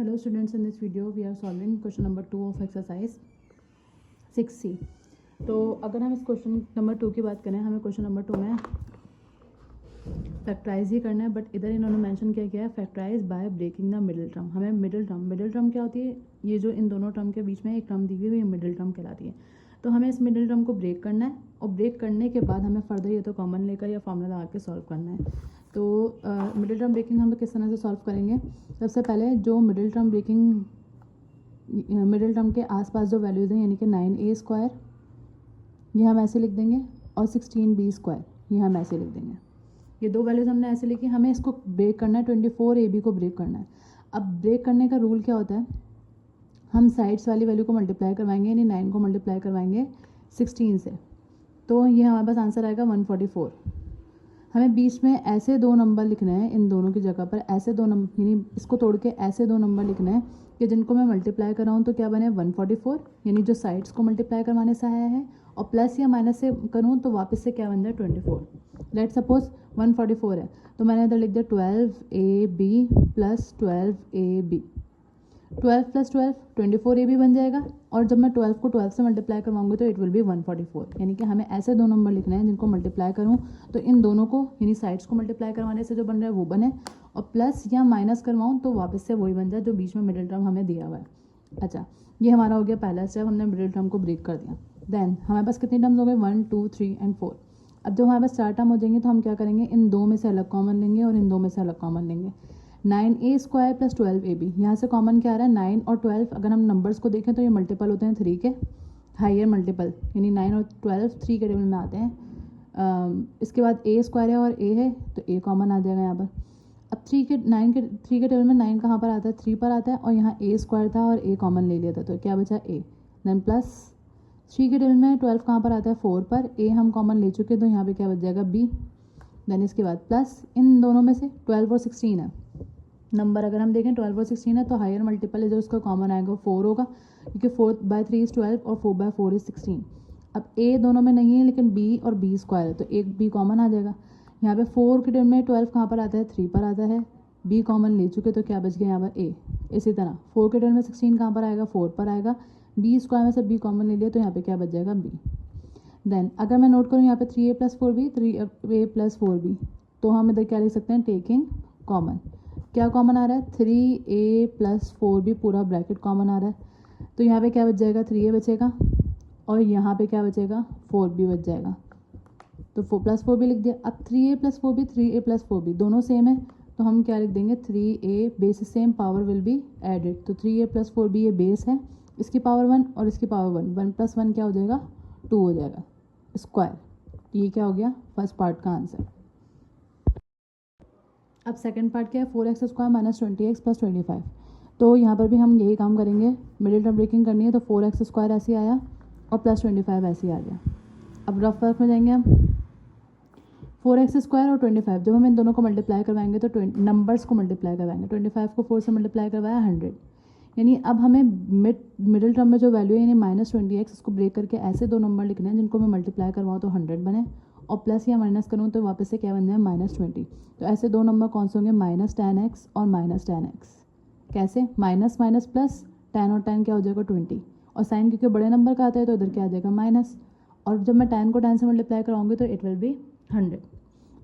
Hello students, in this video we are solving question number 2 of exercise 6C। तो अगर हम इस question number 2 की बात करें, हमें क्वेश्चन नंबर 2 में फैक्टराइज ही करना है, बट इधर इन्होंने मेंशन किया गया है factorise by breaking the middle term. हमें मिडिल टर्म क्या होती है, ये जो इन दोनों टर्म के बीच में एक टर्म दी हुई है ये मिडिल टर्म कहलाती है। तो हमें इस मिडिल टर्म को ब्रेक करना है और ब्रेक करने के बाद हमें फर्दर ये तो कॉमन लेकर या फॉर्मूला लगा के सॉल्व करना है। तो मिडिल टर्म ब्रेकिंग हम किस तरह से सॉल्व करेंगे। सबसे पहले जो मिडिल टर्म के आसपास जो वैल्यूज़ हैं, यानी कि 9a² ये हम ऐसे लिख देंगे और 16b² ये हम ऐसे लिख देंगे। ये दो वैल्यूज़ हमने ऐसे लिखी, हमें इसको ब्रेक करना है, 24ab को ब्रेक करना है। अब ब्रेक करने का रूल क्या होता है, हम साइड्स वाली वैल्यू को मल्टीप्लाई करवाएंगे, यानी 9 को मल्टीप्लाई करवाएंगे 16 से, तो ये हमारे पास आंसर आएगा 144। हमें बीच में ऐसे दो नंबर लिखने हैं, इन दोनों की जगह पर ऐसे दो नंबर, यानी इसको तोड़ के ऐसे दो नंबर लिखने हैं कि जिनको मैं मल्टीप्लाई कर रहा हूँ तो क्या बने 144, यानी जो साइड्स को मल्टीप्लाई करवाने से आया है, और प्लस या माइनस से करूँ तो वापस से क्या बन जाए 24। लेट सपोज 144 है तो मैंने इधर लिख दिया 12ab plus 12ab, 12 plus 12 24ab बन जाएगा, और जब मैं 12 को 12 से मल्टीप्लाई करवाऊंगी तो इट विल बी 144। यानी कि हमें ऐसे दो नंबर लिखने हैं जिनको मल्टीप्लाई करूं तो इन दोनों को, यानी साइड्स को मल्टीप्लाई करवाने से जो बन रहा है वो बने, और प्लस या माइनस करवाऊँ तो वापस से वही बन जाए जो बीच में मिडिल टर्म हमें दिया हुआ है। अच्छा, ये हमारा हो गया पहला स्टेप, हमने मिडिल टर्म को ब्रेक कर दिया। देन हमारे पास कितने टर्म्स हो गए, 1 2 3 एंड 4। अब जब हमारे पास 4 टर्म हो जाएंगे तो हम क्या करेंगे, इन दो में से अलग कॉमन लेंगे और इन दो में से अलग कॉमन लेंगे। 9a² प्लस 12ab, यहाँ से कॉमन क्या आ रहा है 9 और 12, अगर हम नंबर्स को देखें तो ये मल्टीपल होते हैं 3 के, हाइयर मल्टीपल, यानी 9 और 12 3 के टेबल में आते हैं। इसके बाद a² है और a है तो a कॉमन आ जाएगा यहाँ पर। अब 3 के टेबल में 9 कहाँ पर आता है, 3 पर आता है, और यहाँ a² था और a कॉमन ले लिया था तो क्या बचा a। देन प्लस 3 के टेबल में 12 कहाँ पर आता है, 4 पर, a हम कॉमन ले चुके तो यहाँ पे क्या बच जाएगा b। देन इसके बाद प्लस इन दोनों में से 12 और 16 है नंबर, अगर हम देखें 12 और 16 है तो हायर मल्टीपल है जो उसका कॉमन आएगा 4 होगा, क्योंकि 4/3 इज़ 12 और 4/4 इज़ 16। अब a दोनों में नहीं है लेकिन b और b² है तो एक b कॉमन आ जाएगा। यहाँ पे 4 के टेबल में 12 कहाँ पर आता है, 3 पर आता है, b कॉमन ले चुके तो क्या बच गया यहाँ पर a। इसी तरह 4 के टेबल में 16 कहाँ पर आएगा, 4 पर आएगा, b² में से b कॉमन ले लिया तो यहाँ पे क्या बच जाएगा b। देन अगर मैं नोट करूँ यहाँ पे 3a plus 4b, 3a plus 4b, तो हम इधर क्या लिख सकते हैं, टेकिंग कॉमन। क्या कॉमन आ रहा है, 3a प्लस 4b पूरा ब्रैकेट कॉमन आ रहा है, तो यहाँ पे क्या बच जाएगा, 3a बचेगा, और यहाँ पे क्या बचेगा, 4b बच जाएगा, तो 4 प्लस 4b लिख दिया। अब 3a plus 4b, 3a plus 4b दोनों सेम है तो हम क्या लिख देंगे, 3a base same, power will be added, तो 3a प्लस 4b ये बेस है, इसकी पावर 1 और इसकी पावर 1, 1 प्लस 1 क्या हो जाएगा, 2 हो जाएगा स्क्वायर। ये क्या हो गया फर्स्ट पार्ट का आंसर। अब सेकंड पार्ट क्या है, 4x² माइनस 20x प्लस 25। तो यहाँ पर भी हम यही काम करेंगे, मिडिल टर्म ब्रेकिंग करनी है, तो 4x² ऐसे आया और प्लस 25 ऐसे ही आ गया। अब रफ वर्क में जाएंगे हम, 4x² और 25, जब हम इन दोनों को मल्टीप्लाई करवाएंगे तो नंबर्स को मल्टीप्लाई करवाएंगे, 25 को 4 से मल्टीप्लाई करवाया 100, यानी अब हमें मिडिल टर्म में जो वैल्यू है यानी माइनस 20x, इसको ब्रेक करके ऐसे दो नंबर लिखने हैं जिनको मैं मल्टीप्लाई करवाऊँ तो 100 बने, और प्लस या माइनस करूँ तो वापस से क्या बन जाए -20। तो ऐसे दो नंबर कौन से होंगे, -10x और -10x। कैसे, माइनस माइनस प्लस, 10 और 10 क्या हो जाएगा 20, और साइन क्योंकि बड़े नंबर का आता है तो इधर क्या आ जाएगा माइनस, और जब मैं 10 को 10 से मल्टीप्लाई कराऊंगी तो इट विल बी 100।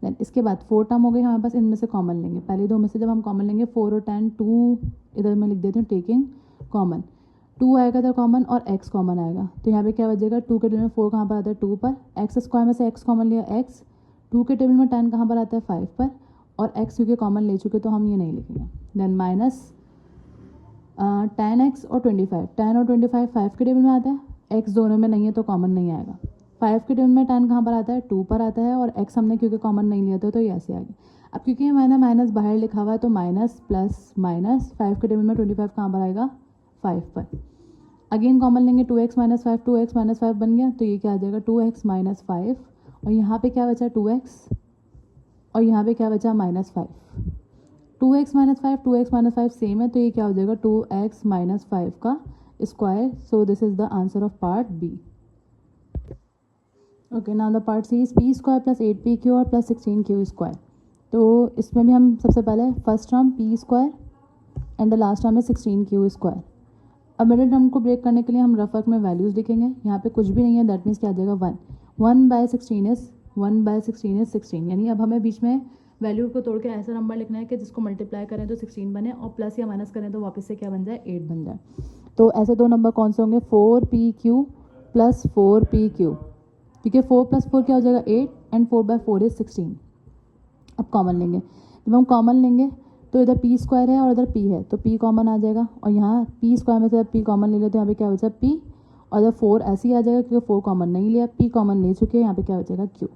देन इसके बाद 4 टर्म हो गए हमारे पास, इनमें से कॉमन लेंगे, पहले दो में से जब हम कॉमन लेंगे 4 और 10, 2 इधर मैं लिख देती हूँ टेकिंग कॉमन, 2 आएगा इधर कॉमन और x कॉमन आएगा, तो यहाँ पे क्या बचेगा, 2 के टेबल में 4 कहाँ पर आता है, 2 पर, x² में से x कॉमन लिया x, 2 के टेबल में 10 कहाँ पर आता है 5 पर, और x क्योंकि कॉमन ले चुके तो हम ये नहीं लिखेंगे। देन माइनस 10x और 25, 10 और 25 5 के टेबल में आता है, x दोनों में नहीं है तो कॉमन नहीं आएगा, 5 के टेबल में 10 कहाँ पर आता है, 2 पर आता है, और x हमने क्योंकि कॉमन नहीं लिया था तो ये ऐसे आ गया। अब क्योंकि मैंने माइनस बाहर लिखा हुआ है तो माइनस प्लस माइनस, 5 के टेबल में 25 कहाँ पर आएगा 5 पर, अगेन कॉमन लेंगे 2x माइनस 5, 2x माइनस 5 बन गया, तो ये क्या आ जाएगा 2x माइनस 5, और यहाँ पे क्या बचा 2x, और यहाँ पे क्या बचा -5, 2x minus 5, 2x minus 5 same है तो ये क्या हो जाएगा 2x माइनस 5 का square. So this is the answer of part B. Okay, now the part C is p² plus 8pq और प्लस 16q²। तो इसमें भी हम सबसे पहले first term p² and the last term है 16q स्क्वायर। अब मिडिल टर्म को ब्रेक करने के लिए हम रफ वर्क में वैल्यूज़ लिखेंगे। यहाँ पे कुछ भी नहीं है, दैट मीन्स क्या आ जाएगा 1। 1/16 इज 1/16 इज 16, यानी अब हमें बीच में वैल्यू को तोड़ के ऐसा नंबर लिखना है कि जिसको मल्टीप्लाई करें तो 16 बने और प्लस या माइनस करें तो वापस से क्या बन जाए, 8 बन जाए। तो ऐसे दो नंबर कौन से होंगे, 4pq प्लस 4pq, क्योंकि 4 + 4 क्या हो जाएगा 8 एंड 4/4 इज 16। अब कॉमन लेंगे, जब हम कॉमन लेंगे तो इधर p स्क्वायर है और इधर p है, तो p कॉमन आ जाएगा और यहाँ p स्क्वायर में से p कॉमन ले लेते तो यहाँ पे क्या बचा p, और इधर 4 ऐसे ही आ जाएगा क्योंकि 4 कॉमन नहीं लिया, p कॉमन ले चुके हैं, यहाँ पे क्या बचेगा q।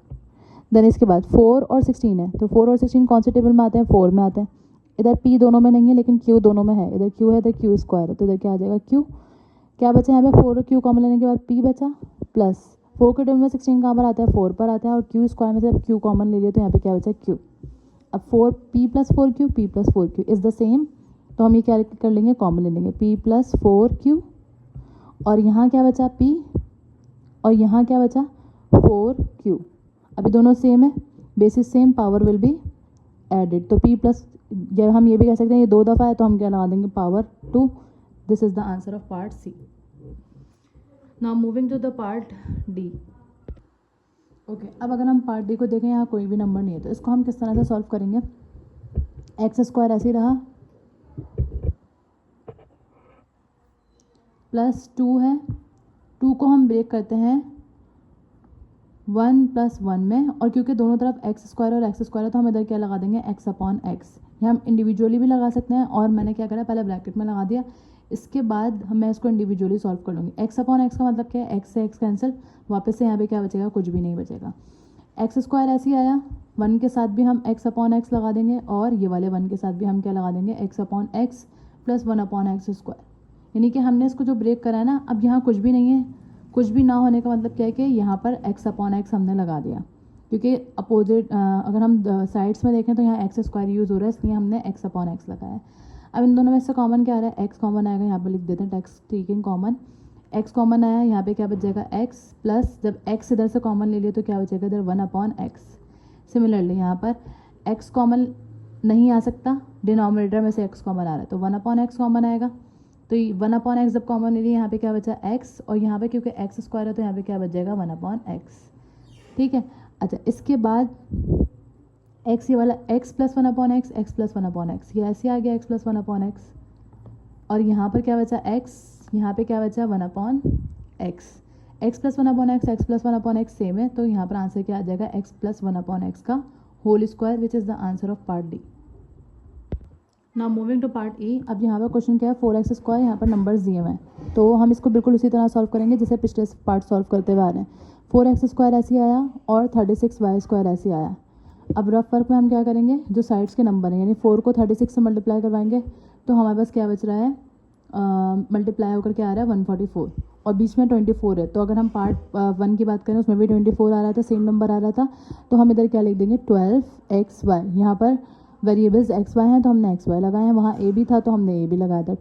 देन इसके बाद 4 और 16 है, तो 4 और 16 कौन से टेबल में आते हैं, 4 में आते हैं। इधर p दोनों में नहीं है लेकिन q दोनों में है, इधर q है इधर q स्क्वायर है, तो इधर क्या आ जाएगा q। क्या बचा यहाँ पे 4 और q कॉमन लेने के बाद p बचा, प्लस 4 के टेबल में 16 कहाँ पर आता है, 4 पर आता है, और q स्क्वायर में से q कॉमन ले लिया तो यहाँ पे क्या बचा q। अब 4p + 4q p + 4q is the same, तो हम ये क्या कर लेंगे, कॉमन ले लेंगे, p + 4q, और यहाँ क्या बचा p और यहाँ क्या बचा 4q। अभी दोनों सेम है, basis same, power will be added, तो p प्लस, जब हम ये भी कह सकते हैं ये 2 दफ़ा है तो हम क्या लगा देंगे power 2। This is the answer of part C. Now moving to the part D. Okay, अब अगर हम पार्ट डी को देखें, यहाँ कोई भी नंबर नहीं है, तो इसको हम किस तरह से सॉल्व करेंगे। एक्स स्क्वायर ऐसे ही रहा, +2 है, 2 को हम ब्रेक करते हैं 1 + 1 में, और क्योंकि दोनों तरफ एक्स स्क्वायर और एक्स स्क्वायर है तो हम इधर क्या लगा देंगे x/x। ये हम इंडिविजुअली भी लगा सकते हैं, और मैंने क्या करा पहले ब्रैकेट में लगा दिया, इसके बाद मैं इसको इंडिविजुअली सॉल्व कर लूँगी। x/x का मतलब क्या है, x से x कैंसिल, वापस से यहाँ पे क्या बचेगा, कुछ भी नहीं बचेगा। एक्स स्क्वायर ऐसे ही आया, 1 के साथ भी हम x/x लगा देंगे, और ये वाले 1 के साथ भी हम क्या लगा देंगे x/x + 1/x स्क्वायर, यानी कि हमने इसको जो ब्रेक करा है ना, अब यहाँ कुछ भी नहीं है, कुछ भी ना होने का मतलब क्या है कि यहाँ पर x/x हमने लगा दिया, क्योंकि अपोजिट अगर हम साइड्स में देखें तो यहाँ एक्स स्क्वायर यूज़ हो रहा है, इसलिए हमने x/x लगाया है। अब इन दोनों में से कॉमन क्या आ रहा है, x कॉमन आएगा, यहाँ पर लिख देते हैं text taking common, x common आया, यहाँ पे क्या बच जाएगा x, प्लस जब x इधर से कॉमन ले लिया तो क्या बचेगा इधर 1/x। सिमिलरली यहाँ पर x कॉमन नहीं आ सकता, डिनोमिनेटर में से x कॉमन आ रहा है तो 1/x कॉमन आएगा, तो 1/x जब कॉमन ले लिया यहाँ पे क्या बचा x, और यहाँ पे क्योंकि x स्क्वायर है तो यहाँ पे क्या बच जाएगा 1/x। ठीक है, अच्छा इसके बाद x, ये वाला x + 1/x, x + 1/x, ये ऐसे आ गया x + 1/x, और यहाँ पर क्या बचा x, यहाँ पे क्या बचा 1/x। x + 1/x, x + 1/x same है, तो यहाँ पर आंसर क्या आ जाएगा x + 1/x का whole square, which is the answer of part D. Now moving to part E. अब यहाँ पर क्वेश्चन क्या है, 4x स्क्वायर, यहाँ पर नंबर्स दिए हुए हैं, तो हम इसको बिल्कुल उसी तरह सॉल्व करेंगे जैसे पिछले पार्ट सॉल्व करते हुए आ रहे हैं। 4x स्क्वायर ऐसे आया और 36y स्क्वायर ऐसे आया। अब रफ वर्क में हम क्या करेंगे, जो साइड्स के नंबर हैं, यानी 4 को 36 से मल्टीप्लाई करवाएंगे तो हमारे पास क्या बच रहा है, मल्टीप्लाई होकर क्या आ रहा है 144, और बीच में 24 है, तो अगर हम पार्ट 1 की बात करें उसमें भी 24 आ रहा था, सेम नंबर आ रहा था, तो हम इधर क्या लिख देंगे 12xy। यहाँ पर वेरिएबल्स xy हैं तो हमने xy लगाए हैं, वहाँ a भी था तो हमने a भी लगाया था,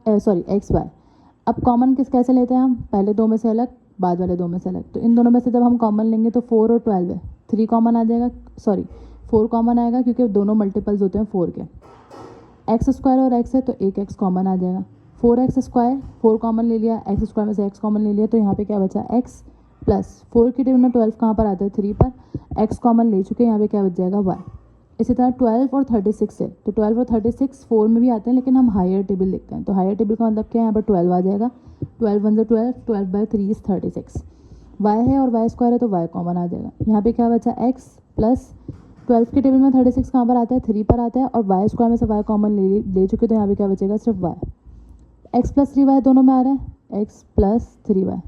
12xy। अब कॉमन कैसे लेते हैं हम, पहले 2 में से अलग, बाद वाले 2 में से अलग, तो इन दोनों में से जब हम कॉमन लेंगे तो 4 और 12 है, 3 कॉमन आ जाएगा, 4 कॉमन आएगा क्योंकि दोनों मल्टीपल्स होते हैं 4 के। एक्स स्क्वायर और x है तो एक x कॉमन आ जाएगा, 4x स्क्वायर, 4 कॉमन ले लिया, x स्क्वायर में से x कॉमन ले लिया, तो यहाँ पे क्या बचा x, प्लस 4 की टेबल में 12 कहाँ पर आता है 3 पर, x कॉमन ले चुके हैं, यहाँ पे क्या बच जाएगा y। इसी तरह 12 और 36 है, तो 12 और 36 4 में भी आते हैं, लेकिन हम हायर टेबल लिखते हैं, तो हायर टेबल का मतलब क्या है, यहाँ पर 12 आ जाएगा, 12 1 12, 12/3 इज 36। y है और y स्क्वायर है तो y कॉमन आ जाएगा, यहाँ पे क्या बचा x, प्लस 12 के टेबल में 36 कहाँ पर आता है 3 पर आता है, और y स्क्वायर में से y कॉमन ले चुके, तो यहाँ पे क्या बचेगा सिर्फ y। x + 3y दोनों में आ रहा है, x + 3y,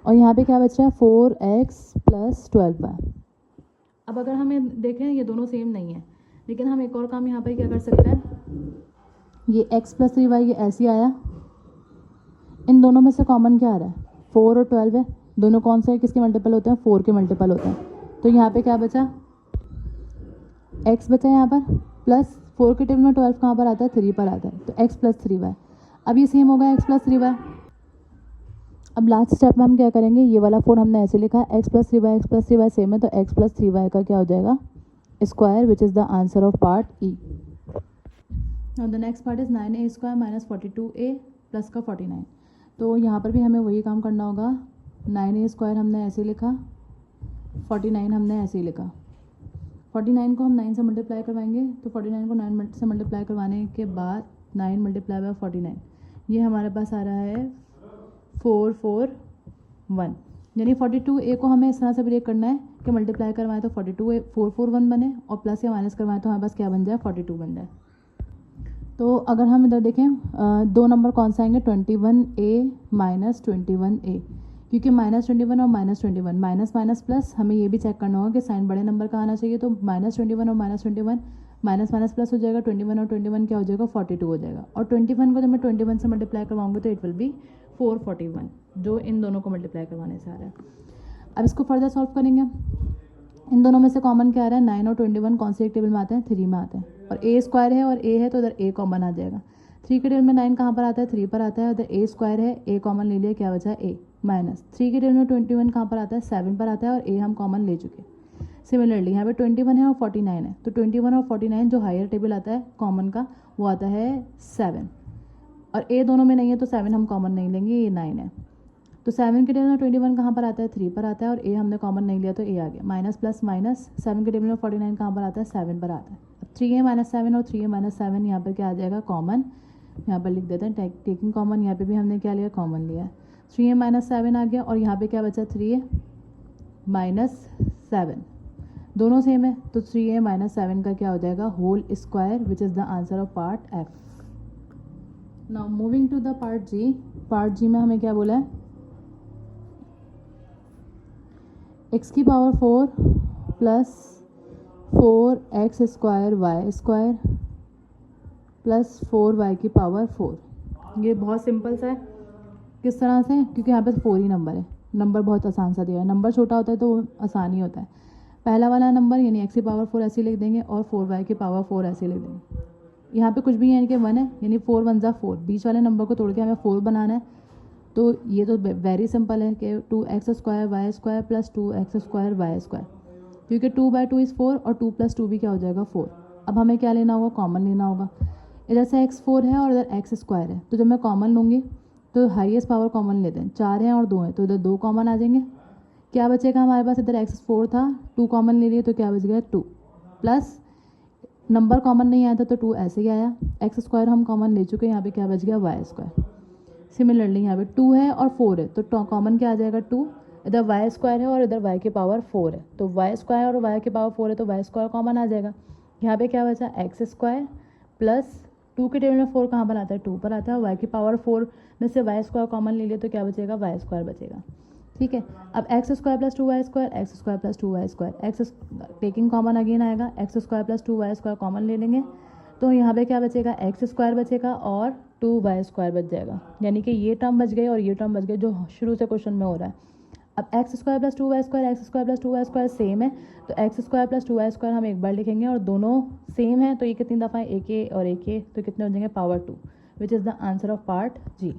और यहाँ पे क्या बच रहा है 4x + 12y। अब अगर हमें देखें ये दोनों सेम नहीं है, लेकिन हम एक और काम यहाँ पर क्या कर सकते हैं, ये x + 3y ये ऐसे आया, इन दोनों में से कॉमन क्या आ रहा है 4 और 12 है, दोनों कौन से किसके मल्टीपल होते हैं 4 के मल्टीपल होते हैं, तो यहाँ पे क्या बचा x बचा यहाँ पर, प्लस 4 के टेबल में 12 कहाँ पर आता है 3 पर आता है, तो x + 3y। अब ये सेम होगा x + 3y। अब लास्ट स्टेप में हम क्या करेंगे, ये वाला 4 हमने ऐसे लिखा है, x + 3y सेम है, तो x + 3y का क्या हो जाएगा square, which is the answer of part E. और the next part is 9a² minus 42a plus का 49। तो यहाँ पर भी हमें वही काम करना होगा। 9a² हमने ऐसे लिखा, 49 हमने ऐसे ही लिखा। 49 को हम 9 से मल्टीप्लाई करवाएंगे, तो 49 को 9 से मल्टीप्लाई करवाने के बाद 9 मल्टीप्लाई बाय 49, ये हमारे पास आ रहा है 441। यानी 42a को हमें इस तरह से ब्रेक करना है कि मल्टीप्लाई करवाएं तो 441 बने, और प्लस या माइनस करवाएं तो हमारे पास क्या बन जाए, 42 बन जाए। तो अगर हम इधर देखें, दो नंबर कौन सा आएंगे, 21a माइनस 21a, क्योंकि -21 और -21 माइनस माइनस प्लस, हमें ये भी चेक करना होगा कि साइन बड़े नंबर का आना चाहिए। तो -21 और -21 माइनस माइनस प्लस हो जाएगा, 21 और 21 क्या हो जाएगा, 42 हो जाएगा। और 21 को जब मैं 21 से मल्टीप्लाई करवाऊंगी तो इट विल बी 441, जो इन दोनों को मल्टीप्लाई करवाने से आ रहा है। अब इसको फर्दर सॉल्व करेंगे। इन दोनों में से कॉमन क्या आ रहा है, 9 और 21 कौन से एक टेबल में आते हैं, 3 में आते हैं, और a² है और a है तो इधर a कॉमन आ जाएगा। 3 के टेबल में 9 कहाँ पर आता है, 3 पर आता है, उधर a² है, a कॉमन ले लिया, क्या बचा a माइनस। 3 के टेबल में 21 कहाँ पर आता है, 7 पर आता है, और a हम कॉमन ले चुके। सिमिलरली यहाँ पे 21 है और 49 है, तो 21 और 49 जो हायर टेबल आता है कॉमन का वो आता है 7, और a दोनों में नहीं है तो 7 हम कॉमन नहीं लेंगे, ये 9 है। तो 7 के टेबल में 21 कहाँ पर आता है, 3 पर आता है, और a हमने कॉमन नहीं लिया तो a आ गया। माइनस प्लस माइनस, 7 के टेबल में 49 कहाँ पर आता है, 7 पर आता है। अब 3a माइनस 7 और 3a माइनस 7 यहाँ पर क्या आ जाएगा, कॉमन। यहाँ पर लिख देते हैं टेकिंग कॉमन, यहाँ पे भी हमने क्या लिया, कॉमन लिया। 3a माइनस 7 आ गया, और यहाँ पे क्या बचा, 3a माइनस 7, दोनों सेम है, तो 3a माइनस 7 का क्या हो जाएगा, whole square, which is the answer of part F. Now moving to the part G. Part G में हमें क्या बोला है, x की power 4 plus 4x² y² plus 4y की पावर 4। ये बहुत सिंपल सा है। किस तरह से, क्योंकि यहाँ पे 4 ही नंबर है, नंबर बहुत आसान सा दिया है। नंबर छोटा होता है तो आसान ही होता है। पहला वाला नंबर यानी x की पावर 4 ऐसे लिख देंगे, और 4y की पावर 4 ऐसे लिख देंगे। यहाँ पे कुछ भी यानी कि 1 है, यानी 4 1 जा 4, बीच वाले नंबर को तोड़ के हमें 4 बनाना है। तो ये तो वेरी सिंपल है कि 2x² y² plus 2x² y², क्योंकि 2/2 इज़ 4, और 2 + 2 भी क्या हो जाएगा, 4। अब हमें क्या लेना होगा, कॉमन लेना होगा। इधर से x4 है और इधर x² है, तो जब मैं कॉमन लूँगी तो हाईएस्ट पावर कॉमन लेते हैं। 4 हैं और 2 हैं, तो इधर 2 कॉमन आ जाएंगे। क्या बचेगा हमारे पास, इधर x4 था, 2 कॉमन ले लिए तो क्या बच गया, 2, प्लस नंबर कॉमन नहीं आया था तो 2 ऐसे ही आया। x² हम कॉमन ले चुके हैं, यहाँ पे क्या बच गया, y²। सिमिलरली यहाँ पे 2 है और 4 है, तो कॉमन क्या आ जाएगा, 2। इधर y² है और इधर y की पावर 4 है, तो y² और y की पावर 4 है तो y² कॉमन आ जाएगा। यहाँ पे क्या बचा, x² प्लस 2 के टेबल में 4 कहाँ पर आता है, 2 पर आता है, y की पावर 4 में से y² कॉमन ले लिया तो क्या बचेगा, y² बचेगा। ठीक है। अब x² plus 2y², x² plus 2y², x taking common again आएगा, x² प्लस 2y² कॉमन ले लेंगे, तो यहाँ पे क्या बचेगा, x² बचेगा और 2y² बच जाएगा। यानी कि ये टर्म बच गए और ये टर्म बच गए, जो शुरू से क्वेश्चन में हो रहा है। अब x² plus 2y², x² plus 2y² same है, तो x² प्लस 2y² हम एक बार लिखेंगे, और दोनों सेम है तो ये कितनी दफ़ा है, एक और एक, तो कितने हो जाएंगे, power 2, which is the answer of part ji.